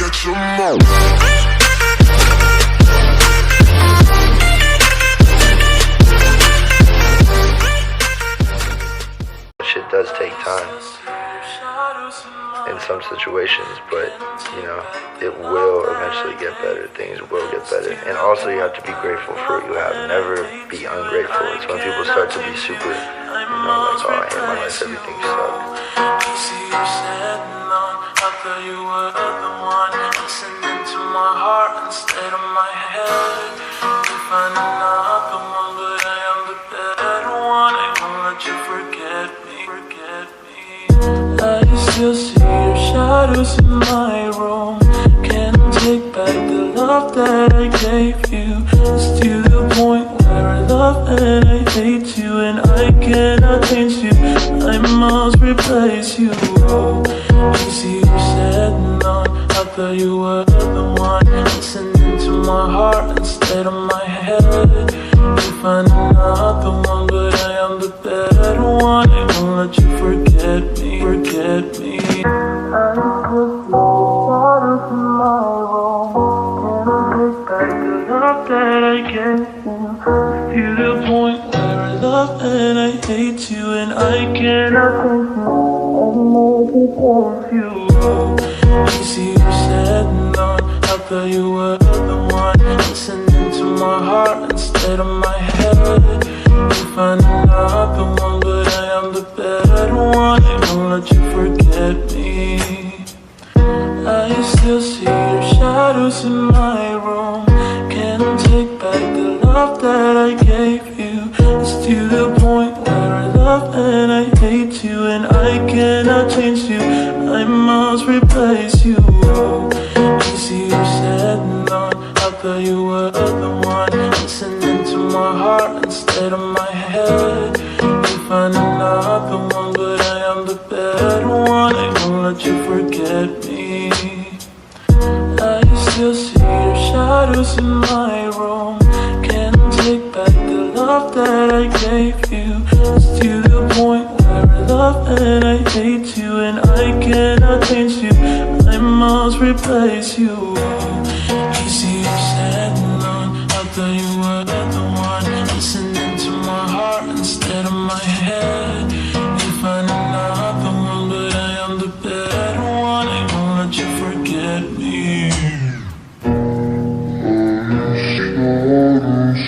let your mouth. Shit does take time in some situations, but you know, it will eventually get better. Things will get better. And also you have to be grateful for what you have. Never be ungrateful. It's when people start to be super, you know, like, oh, I hate my life, everything sucks. See you sitting on, I thought you were the one. Listening to my heart instead of my head. You find another one, but I am the better one. I won't let you forget me. I still see your shadows in my room. Can't take back the love that I gave you. It's to the point where I love and I hate you, and I cannot change you. I must replace you. You see you sitting on, I thought you were the one. Listening to my heart instead of my head. You find another one, but I am the better one. I won't let you forget me. I still see shadows in my room. Can't take back the love that I gave you. To the point where I love and I hate you, and I cannot take you. You see you sitting on, I thought you were the one. Listening to my heart instead of my head. You find another one, but I am the better one. I won't let you forget me. I still see your shadows in my room. Can't take back the love that I gave you. It's to the point where I love and I hate you, and I cannot change you. I must replace you. You see you sitting on, I thought you were the one. Listening to my heart instead of my head. You find another one, but I am the better one. I won't let you forget me. I still see your shadows in my room. Can't take back the love that I gave you. It's to the point where I love and I hate you, and I cannot change you. I must replace you. You see you sitting on, I thought you were the one. Listening to my heart instead of my head. You find another one, but I am the better one. I won't let you forget me. Shadows